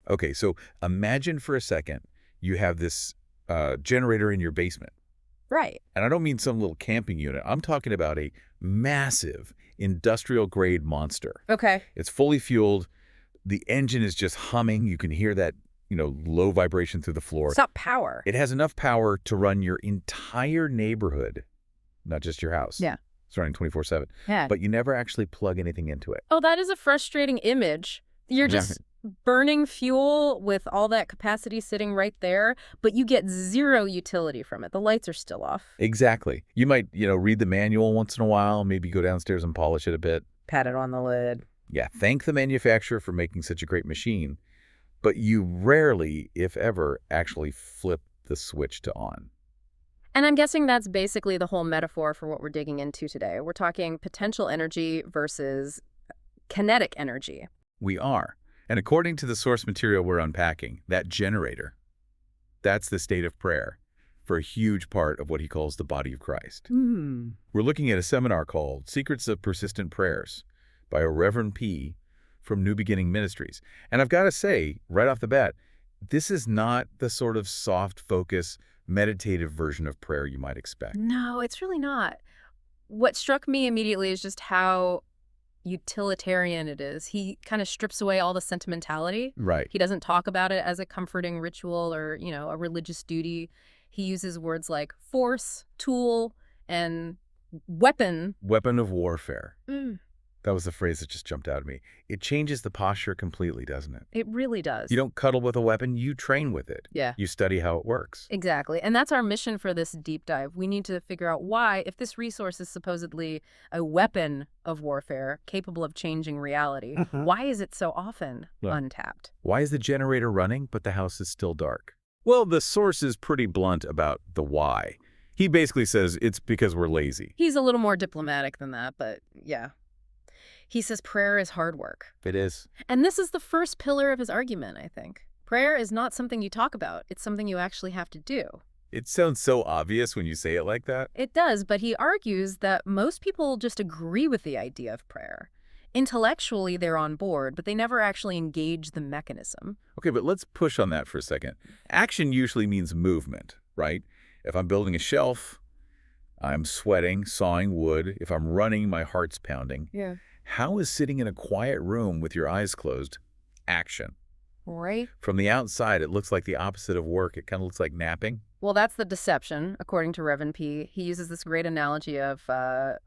Okay, so imagine for a second you have this generator in your basement. Right. And I don't mean some little camping unit. I'm talking about a massive industrial-grade monster. Okay. It's fully fueled. The engine is just humming. You can hear that, low vibration through the floor. It's not power. It has enough power to run your entire neighborhood, not just your house. Yeah. It's running 24/7. Yeah. But you never actually plug anything into it. Oh, that is a frustrating image. You're just burning fuel with all that capacity sitting right there, but you get zero utility from it. The lights are still off. Exactly. You might, read the manual once in a while, maybe go downstairs and polish it a bit. Pat it on the lid. Yeah, thank the manufacturer for making such a great machine, but you rarely, if ever, actually flip the switch to on. And I'm guessing that's basically the whole metaphor for what we're digging into today. We're talking potential energy versus kinetic energy. We are. And according to the source material we're unpacking, that generator, that's the state of prayer for a huge part of what he calls the body of Christ. We're looking at a seminar called Secrets of Persistent Prayers by a Reverend P. from New Beginning Ministries. And I've got to say, right off the bat, this is not the sort of soft focus, meditative version of prayer you might expect. No, it's really not. What struck me immediately is just how utilitarian it is. He kind of strips away all the sentimentality. Right. He doesn't talk about it as a comforting ritual or, a religious duty. He uses words like force, tool, and weapon. Weapon of warfare. Mm. That was the phrase that just jumped out at me. It changes the posture completely, doesn't it? It really does. You don't cuddle with a weapon, you train with it. Yeah. You study how it works. Exactly. And that's our mission for this deep dive. We need to figure out why, if this resource is supposedly a weapon of warfare capable of changing reality, why is it so often untapped? Why is the generator running, but the house is still dark? Well, the source is pretty blunt about the why. He basically says it's because we're lazy. He's a little more diplomatic than that, but yeah. He says prayer is hard work. It is. And this is the first pillar of his argument, I think. Prayer is not something you talk about. It's something you actually have to do. It sounds so obvious when you say it like that. It does, but he argues that most people just agree with the idea of prayer. Intellectually, they're on board, but they never actually engage the mechanism. Okay, but let's push on that for a second. Action usually means movement, right? If I'm building a shelf, I'm sweating, sawing wood. If I'm running, my heart's pounding. Yeah. How is sitting in a quiet room with your eyes closed action? Right. From the outside, it looks like the opposite of work. It kind of looks like napping. Well, that's the deception, according to Reverend P. He uses this great analogy of a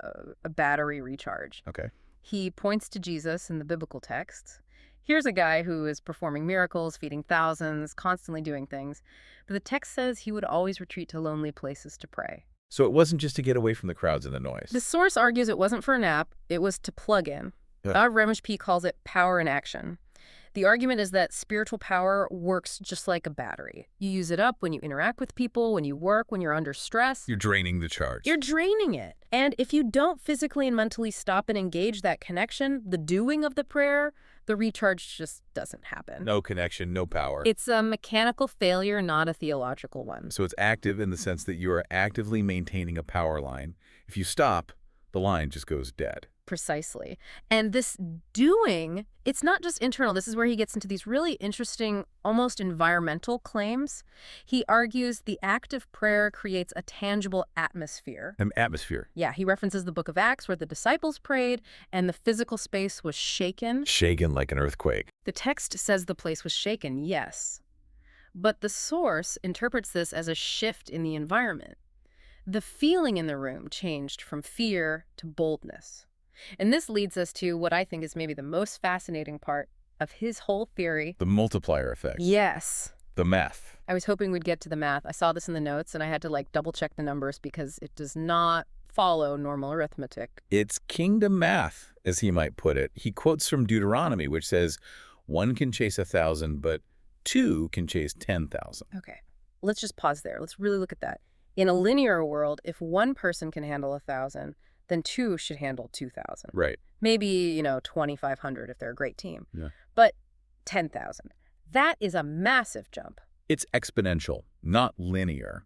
battery recharge. Okay. He points to Jesus in the biblical texts. Here's a guy who is performing miracles, feeding thousands, constantly doing things. But the text says he would always retreat to lonely places to pray. So it wasn't just to get away from the crowds and the noise. The source argues it wasn't for a nap, it was to plug in. Reverend P calls it power in action. The argument is that spiritual power works just like a battery. You use it up when you interact with people, when you work, when you're under stress. You're draining the charge. You're draining it. And if you don't physically and mentally stop and engage that connection, the doing of the prayer, the recharge just doesn't happen. No connection, no power. It's a mechanical failure, not a theological one. So it's active in the sense that you are actively maintaining a power line. If you stop, the line just goes dead. Precisely. And this doing, it's not just internal. This is where he gets into these really interesting, almost environmental claims. He argues the act of prayer creates a tangible atmosphere. An atmosphere. Yeah, he references the book of Acts where the disciples prayed and the physical space was shaken. Shaken like an earthquake. The text says the place was shaken, yes. But the source interprets this as a shift in the environment. The feeling in the room changed from fear to boldness. And this leads us to what I think is maybe the most fascinating part of his whole theory. The multiplier effect. Yes. The math. I was hoping we'd get to the math. I saw this in the notes, and I had to double check the numbers because it does not follow normal arithmetic. It's kingdom math, as he might put it. He quotes from Deuteronomy, which says, 1 can chase 1,000, but 2 can chase 10,000. Okay. Let's just pause there. Let's really look at that. In a linear world, if one person can handle 1,000, then 2 should handle 2,000. Right. Maybe, 2,500 if they're a great team. Yeah. But 10,000. That is a massive jump. It's exponential, not linear.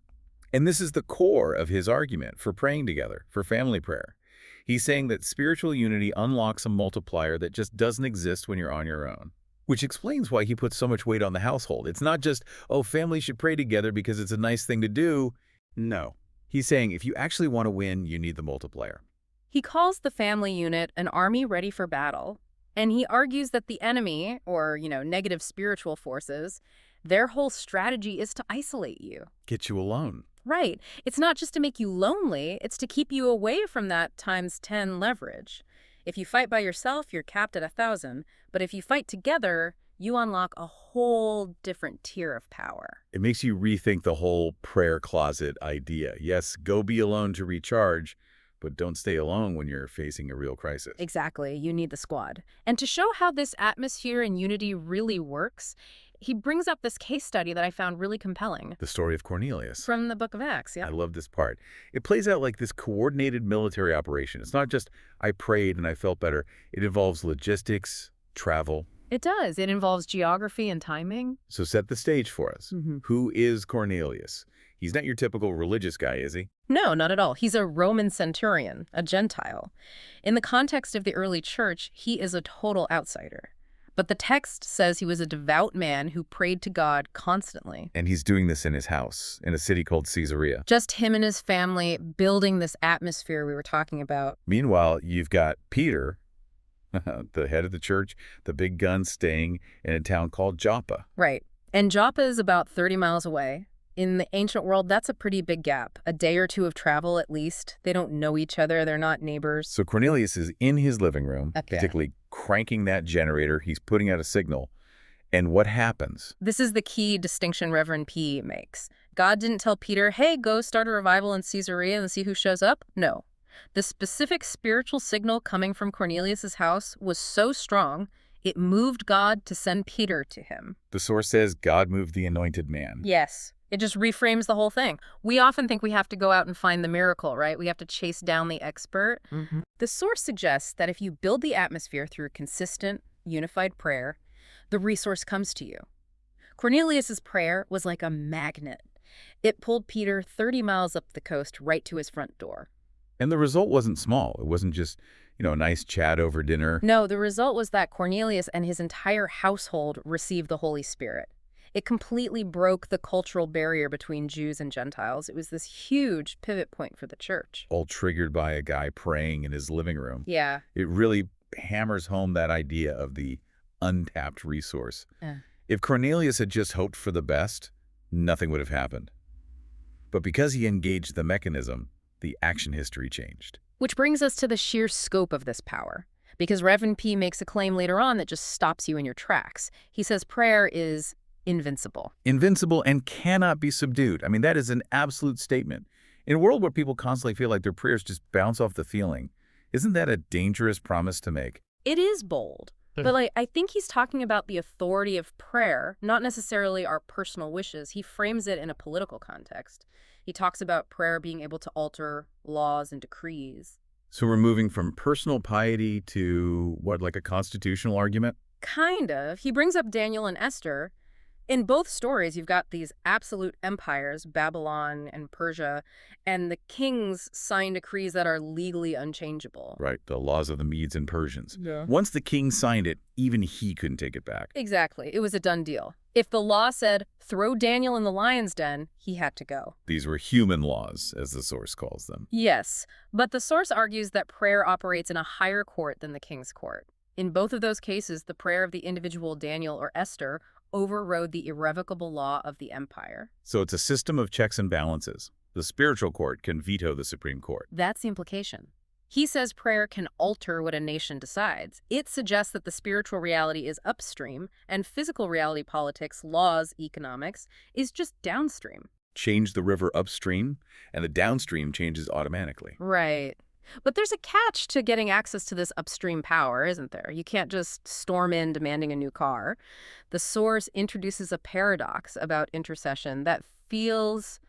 And this is the core of his argument for praying together, for family prayer. He's saying that spiritual unity unlocks a multiplier that just doesn't exist when you're on your own. Which explains why he puts so much weight on the household. It's not just, oh, families should pray together because it's a nice thing to do. No. He's saying if you actually want to win, you need the multiplier. He calls the family unit an army ready for battle, and he argues that the enemy, or, negative spiritual forces, their whole strategy is to isolate you. Get you alone. Right. It's not just to make you lonely, it's to keep you away from that times 10 leverage. If you fight by yourself, you're capped at 1,000, but if you fight together, you unlock a whole different tier of power. It makes you rethink the whole prayer closet idea. Yes, go be alone to recharge, but don't stay alone when you're facing a real crisis. Exactly. You need the squad. And to show how this atmosphere and unity really works, he brings up this case study that I found really compelling. The story of Cornelius. From the book of Acts, yeah. I love this part. It plays out like this coordinated military operation. It's not just, I prayed and I felt better. It involves logistics, travel. It does. It involves geography and timing. So set the stage for us. Who is Cornelius? He's not your typical religious guy, is he? No, not at all. He's a Roman centurion, a Gentile. In the context of the early church, he is a total outsider. But the text says he was a devout man who prayed to God constantly. And he's doing this in his house, in a city called Caesarea. Just him and his family building this atmosphere we were talking about. Meanwhile, you've got Peter, the head of the church, the big gun, staying in a town called Joppa. Right. And Joppa is about 30 miles away. In the ancient world, that's a pretty big gap. A day or two of travel, at least. They don't know each other. They're not neighbors. So Cornelius is in his living room, particularly cranking that generator. He's putting out a signal. And what happens? This is the key distinction Reverend P makes. God didn't tell Peter, hey, go start a revival in Caesarea and see who shows up. No. The specific spiritual signal coming from Cornelius's house was so strong, it moved God to send Peter to him. The source says God moved the anointed man. Yes. It just reframes the whole thing. We often think we have to go out and find the miracle, right? We have to chase down the expert. The source suggests that if you build the atmosphere through consistent, unified prayer, the resource comes to you. Cornelius's prayer was like a magnet. It pulled Peter 30 miles up the coast right to his front door. And the result wasn't small. It wasn't just, a nice chat over dinner. No, the result was that Cornelius and his entire household received the Holy Spirit. It completely broke the cultural barrier between Jews and Gentiles. It was this huge pivot point for the church. All triggered by a guy praying in his living room. Yeah. It really hammers home that idea of the untapped resource. If Cornelius had just hoped for the best, nothing would have happened. But because he engaged the mechanism, the action history changed. Which brings us to the sheer scope of this power. Because Reverend P makes a claim later on that just stops you in your tracks. He says prayer is invincible. Invincible and cannot be subdued. I mean, that is an absolute statement. In a world where people constantly feel like their prayers just bounce off the ceiling, isn't that a dangerous promise to make? It is bold. But I think he's talking about the authority of prayer, not necessarily our personal wishes. He frames it in a political context. He talks about prayer being able to alter laws and decrees. So we're moving from personal piety to, like a constitutional argument? Kind of. He brings up Daniel and Esther. In both stories, you've got these absolute empires, Babylon and Persia, and the kings sign decrees that are legally unchangeable. Right, the laws of the Medes and Persians. Yeah. Once the king signed it, even he couldn't take it back. Exactly. It was a done deal. If the law said, throw Daniel in the lion's den, he had to go. These were human laws, as the source calls them. Yes, but the source argues that prayer operates in a higher court than the king's court. In both of those cases, the prayer of the individual Daniel or Esther overrode the irrevocable law of the empire. So it's a system of checks and balances. The spiritual court can veto the Supreme Court. That's the implication. He says prayer can alter what a nation decides. It suggests that the spiritual reality is upstream, and physical reality, politics, laws, economics, is just downstream. Change the river upstream, and the downstream changes automatically. Right. But there's a catch to getting access to this upstream power, isn't there? You can't just storm in demanding a new car. The source introduces a paradox about intercession that feels,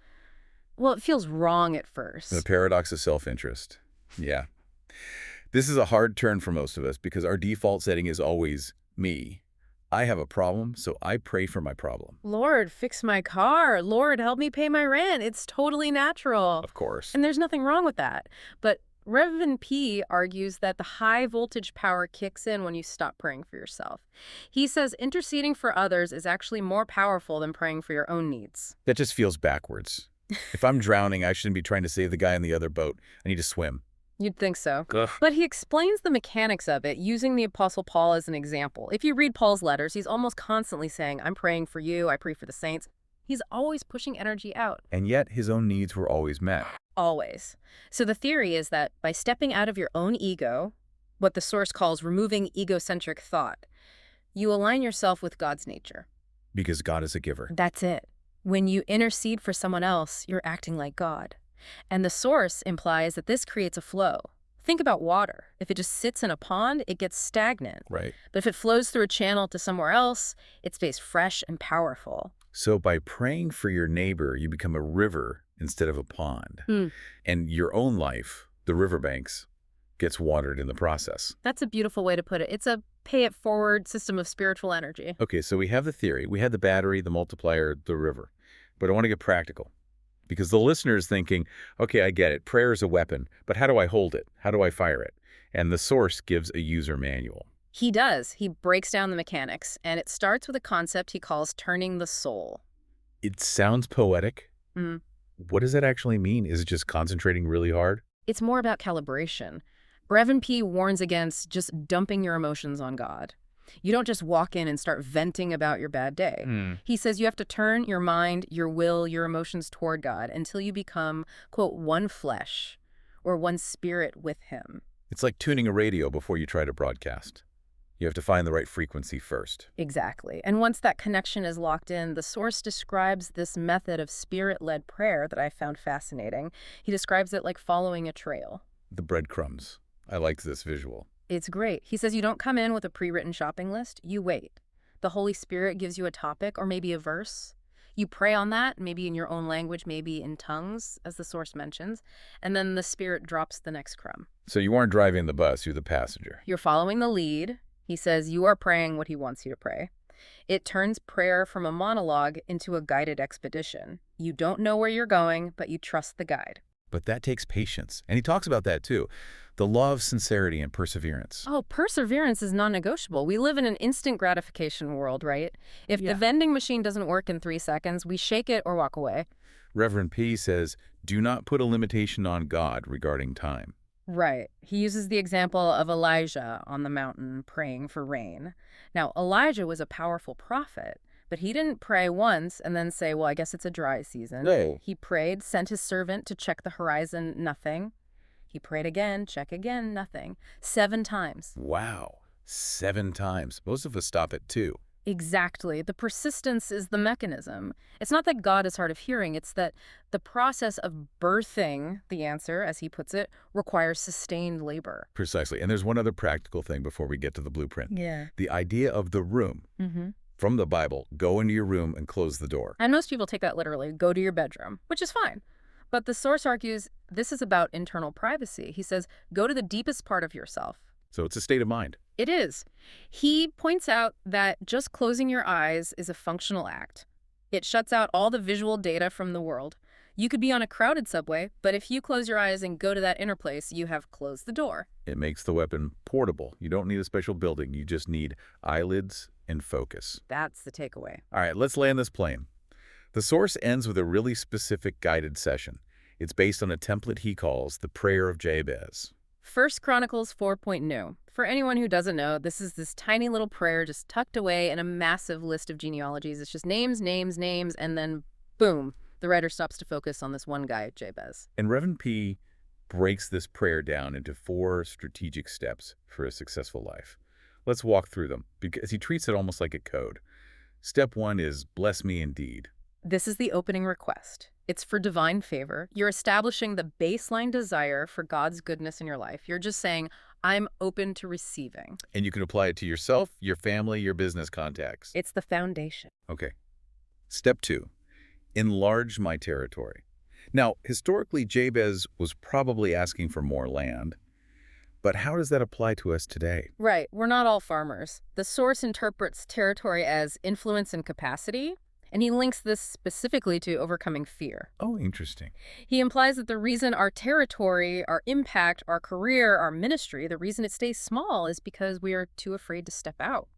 it feels wrong at first. The paradox of self-interest. Yeah. This is a hard turn for most of us because our default setting is always me. I have a problem, so I pray for my problem. Lord, fix my car. Lord, help me pay my rent. It's totally natural. Of course. And there's nothing wrong with that. But Reverend P argues that the high voltage power kicks in when you stop praying for yourself. He says interceding for others is actually more powerful than praying for your own needs. That just feels backwards. If I'm drowning, I shouldn't be trying to save the guy in the other boat. I need to swim. You'd think so. Ugh. But he explains the mechanics of it using the Apostle Paul as an example. If you read Paul's letters, he's almost constantly saying, I'm praying for you, I pray for the saints. He's always pushing energy out. And yet his own needs were always met. Always. So the theory is that by stepping out of your own ego, what the source calls removing egocentric thought, you align yourself with God's nature. Because God is a giver. That's it. When you intercede for someone else, you're acting like God. And the source implies that this creates a flow. Think about water. If it just sits in a pond, it gets stagnant. Right. But if it flows through a channel to somewhere else, it stays fresh and powerful. So by praying for your neighbor, you become a river instead of a pond. And your own life, the riverbanks, gets watered in the process. That's a beautiful way to put it. It's a pay-it-forward system of spiritual energy. Okay, so we have the theory. We had the battery, the multiplier, the river. But I want to get practical. Because the listener is thinking, okay, I get it. Prayer is a weapon, but how do I hold it? How do I fire it? And the source gives a user manual. He does. He breaks down the mechanics, and it starts with a concept he calls turning the soul. It sounds poetic. Mm. What does that actually mean? Is it just concentrating really hard? It's more about calibration. Reverend P warns against just dumping your emotions on God. You don't just walk in and start venting about your bad day. He says you have to turn your mind, your will, your emotions toward God until you become, quote, one flesh or one spirit with him. It's like tuning a radio before you try to broadcast. You have to find the right frequency first. Exactly. And once that connection is locked in, the source describes this method of spirit-led prayer that I found fascinating. He describes it like following a trail. The breadcrumbs. I like this visual. It's great. He says you don't come in with a pre-written shopping list. You wait. The Holy Spirit gives you a topic or maybe a verse. You pray on that, maybe in your own language, maybe in tongues, as the source mentions, and then the Spirit drops the next crumb. So you aren't driving the bus, you're the passenger. You're following the lead. He says you are praying what he wants you to pray. It turns prayer from a monologue into a guided expedition. You don't know where you're going, but you trust the guide. But that takes patience. And he talks about that too. The law of sincerity and perseverance. Oh, perseverance is non-negotiable. We live in an instant gratification world, right? If the vending machine doesn't work in 3 seconds, we shake it or walk away. Reverend P says, do not put a limitation on God regarding time. Right. He uses the example of Elijah on the mountain praying for rain. Now, Elijah was a powerful prophet, but he didn't pray once and then say, well, I guess it's a dry season. No. He prayed, sent his servant to check the horizon, nothing. He prayed again, check again, nothing. 7 times. Wow. 7 times. Most of us stop at 2. Exactly. The persistence is the mechanism. It's not that God is hard of hearing. It's that the process of birthing the answer, as he puts it, requires sustained labor. Precisely. And there's one other practical thing before we get to the blueprint. Yeah. The idea of the room. From the Bible, go into your room and close the door. And most people take that literally, go to your bedroom, which is fine. But the source argues this is about internal privacy. He says, go to the deepest part of yourself. So it's a state of mind. It is. He points out that just closing your eyes is a functional act. It shuts out all the visual data from the world. You could be on a crowded subway, but if you close your eyes and go to that inner place, you have closed the door. It makes the weapon portable. You don't need a special building. You just need eyelids and focus. That's the takeaway. All right, let's land this plane. The source ends with a really specific guided session. It's based on a template he calls the Prayer of Jabez. 1 Chronicles 4.0. For anyone who doesn't know, this is this tiny little prayer just tucked away in a massive list of genealogies. It's just names, names, names, and then boom, the writer stops to focus on this one guy, Jabez. And Reverend P breaks this prayer down into 4 strategic steps for a successful life. Let's walk through them because he treats it almost like a code. Step 1 is bless me indeed. This is the opening request. It's for divine favor. You're establishing the baseline desire for God's goodness in your life. You're just saying, I'm open to receiving. And you can apply it to yourself, your family, your business contacts. It's the foundation. Okay. Step 2, enlarge my territory. Now, historically, Jabez was probably asking for more land. But how does that apply to us today? Right. We're not all farmers. The source interprets territory as influence and capacity. And he links this specifically to overcoming fear. Oh, interesting. He implies that the reason our territory, our impact, our career, our ministry, the reason it stays small is because we are too afraid to step out.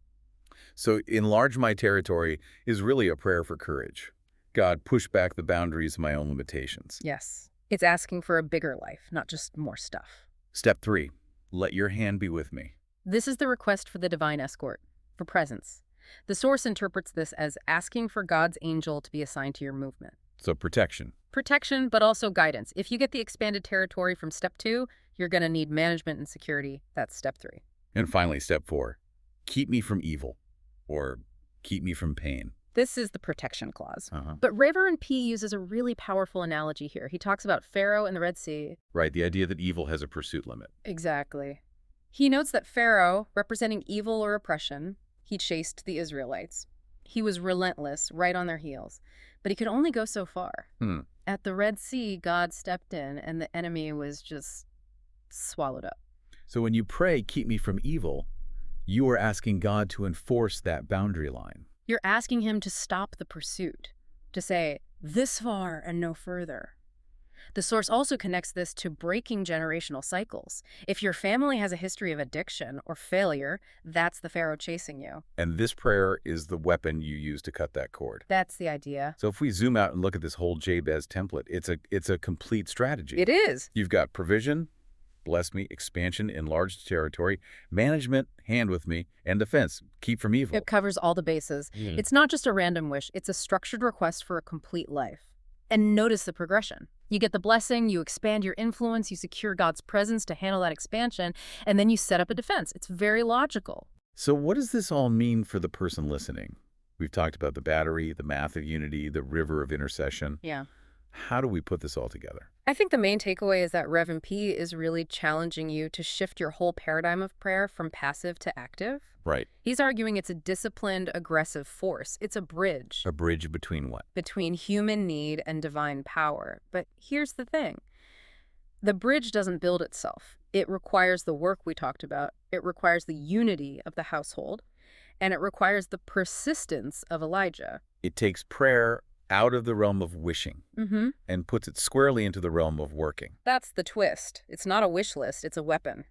So enlarge my territory is really a prayer for courage. God, push back the boundaries of my own limitations. Yes. It's asking for a bigger life, not just more stuff. Step 3, let your hand be with me. This is the request for the divine escort, for presence. The source interprets this as asking for God's angel to be assigned to your movement. So protection. Protection, but also guidance. If you get the expanded territory from step 2, you're going to need management and security. That's step 3. And finally, step 4, keep me from evil, or keep me from pain. This is the protection clause. But Reverend P uses a really powerful analogy here. He talks about Pharaoh and the Red Sea. Right, the idea that evil has a pursuit limit. Exactly. He notes that Pharaoh, representing evil or oppression, he chased the Israelites. He was relentless, right on their heels. But he could only go so far. At the Red Sea, God stepped in, and the enemy was just swallowed up. So when you pray, keep me from evil, you are asking God to enforce that boundary line. You're asking him to stop the pursuit, to say, this far and no further. The source also connects this to breaking generational cycles. If your family has a history of addiction or failure, that's the Pharaoh chasing you. And this prayer is the weapon you use to cut that cord. That's the idea. So if we zoom out and look at this whole Jabez template, it's a complete strategy. It is. You've got provision, bless me, expansion, enlarged territory, management, hand with me, and defense, keep from evil. It covers all the bases. It's not just a random wish. It's a structured request for a complete life. And notice the progression. You get the blessing, you expand your influence, you secure God's presence to handle that expansion, and then you set up a defense. It's very logical. So what does this all mean for the person listening? We've talked about the battery, the math of unity, the river of intercession. Yeah. How do we put this all together? I think the main takeaway is that Reverend P is really challenging you to shift your whole paradigm of prayer from passive to active. Right. He's arguing it's a disciplined, aggressive force. It's a bridge. A bridge between what? Between human need and divine power. But here's the thing. The bridge doesn't build itself. It requires the work we talked about. It requires the unity of the household. And it requires the persistence of Elijah. It takes prayer out of the realm of wishing and puts it squarely into the realm of working. That's the twist. It's not a wish list, it's a weapon.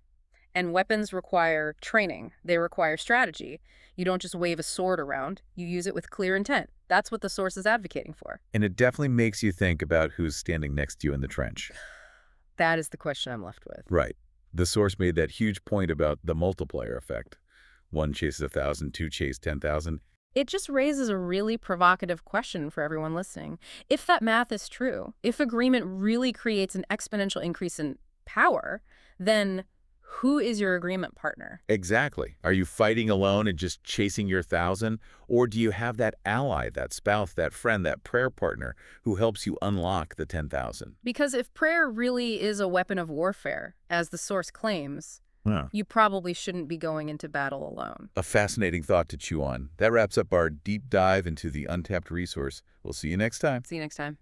And weapons require training. They require strategy. You don't just wave a sword around. You use it with clear intent. That's what the source is advocating for. And it definitely makes you think about who's standing next to you in the trench. That is the question I'm left with. Right. The source made that huge point about the multiplier effect. 1 chases 1,000, 2 chase 10,000. It just raises a really provocative question for everyone listening. If that math is true, if agreement really creates an exponential increase in power, then who is your agreement partner? Exactly. Are you fighting alone and just chasing your 1,000? Or do you have that ally, that spouse, that friend, that prayer partner who helps you unlock the 10,000? Because if prayer really is a weapon of warfare, as the source claims, you probably shouldn't be going into battle alone. A fascinating thought to chew on. That wraps up our deep dive into the untapped resource. We'll see you next time. See you next time.